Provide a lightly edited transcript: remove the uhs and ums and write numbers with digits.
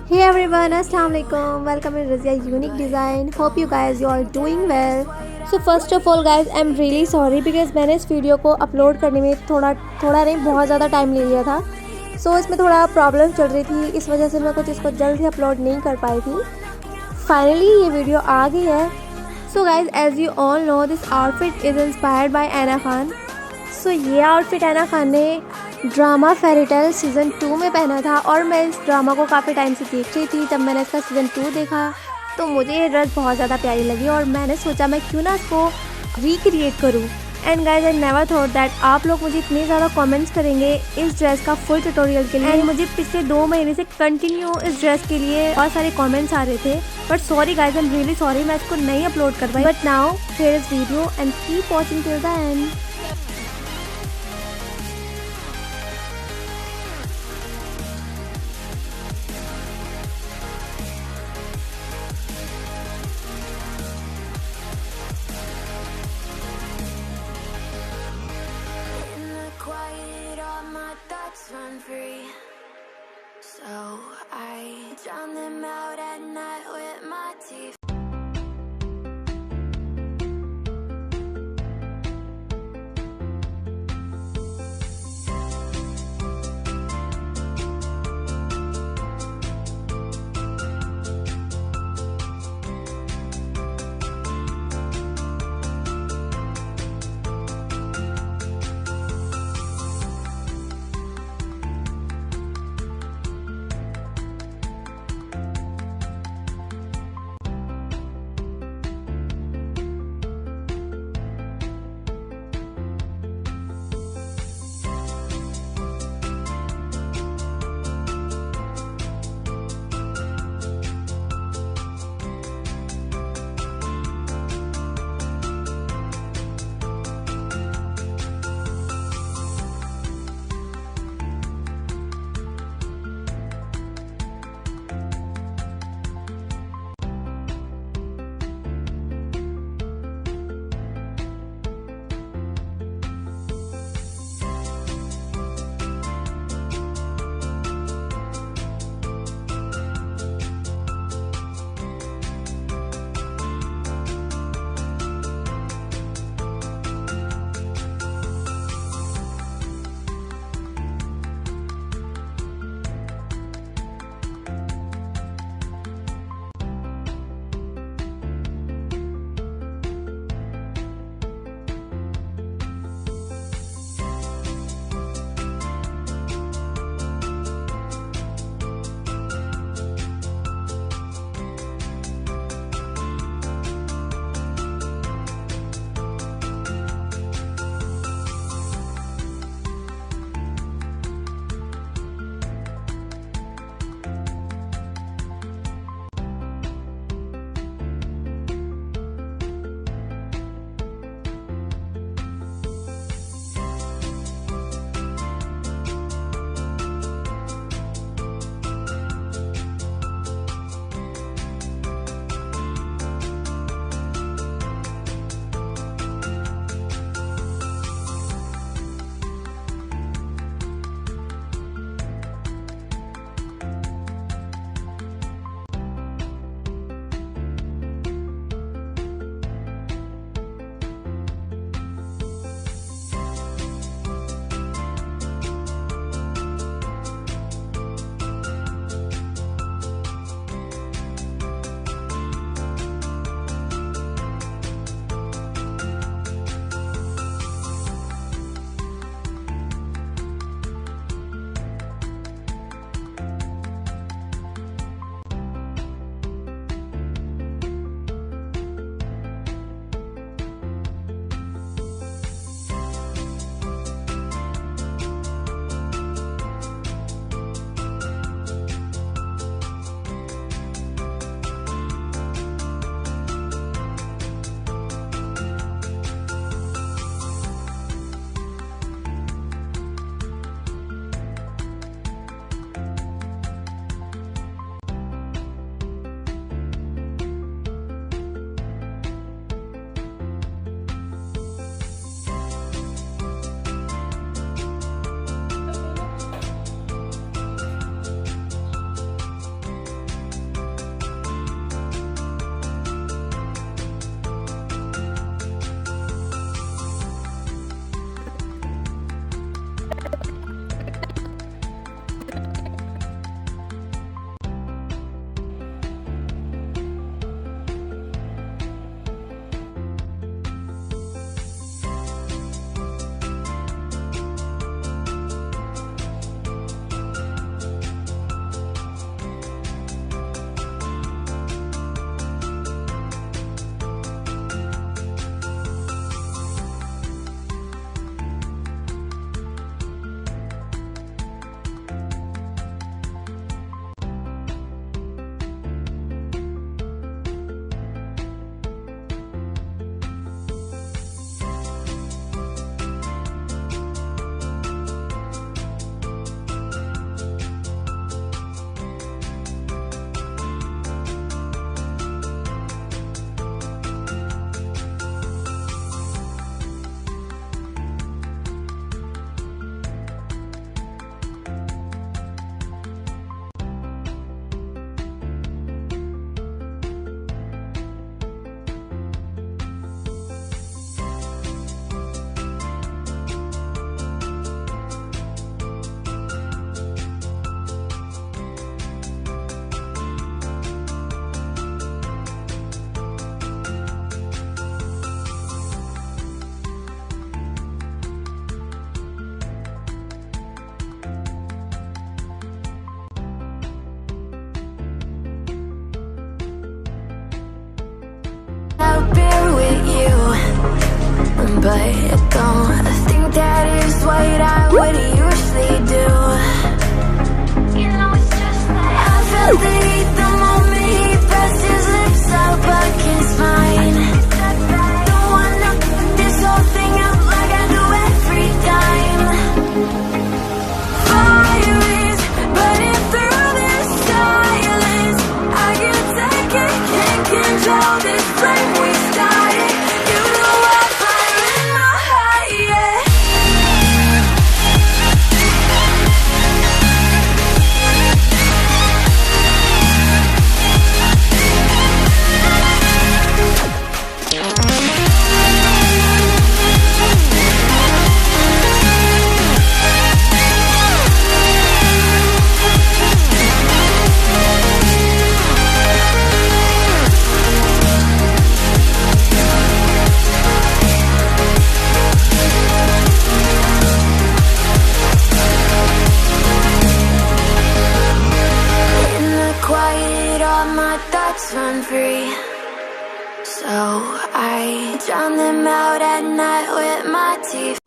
Hey everyone, Assalamu alaikum. Welcome in Razia Unique Design. Hope you guys you all doing well. So first of all guys, I'm really sorry because मैंने इस वीडियो को अपलोड करने में थोड़ा थोड़ा नहीं बहुत ज़्यादा टाइम ले लिया था. इसमें थोड़ा प्रॉब्लम चल रही थी, इस वजह से मैं कुछ इसको जल्द ही अपलोड नहीं कर पाई थी. फाइनली ये वीडियो आ गई है. So guys, as you all know, this outfit is inspired by Aena Khan. ये आउटफिट ऐना खान ने ड्रामा फेरीटेल सीज़न 2 में पहना था और मैं इस ड्रामा को काफ़ी टाइम से देख रही थी. जब मैंने इसका सीज़न 2 देखा तो मुझे ये ड्रेस बहुत ज़्यादा प्यारी लगी और मैंने सोचा मैं क्यों ना इसको रिक्रिएट करूँ. And guys I never thought that आप लोग मुझे इतने ज़्यादा कमेंट्स करेंगे इस ड्रेस का फुल ट्यूटोरियल के लिए. एंड मुझे पिछले 2 महीने से कंटिन्यू इस ड्रेस के लिए बहुत सारे कमेंट्स आ रहे थे. But sorry guys, I am really sorry, मैं इसको नहीं अपलोड कर पाई. But now here is video and keep watching till the end. Quiet, all my thoughts run free. So I drown them out at night with my teeth. but don't think that is what I would usually do. You know it's just like I felt the heat the moment he pressed his lips up against mine. Don't wanna this whole thing out like I do every time. Fire is burning through this silence. I can't take it, can't control this flame we started. You know I fire in my heart, yeah. Quiet, all my thoughts run free. So I drown them out at night with my teeth.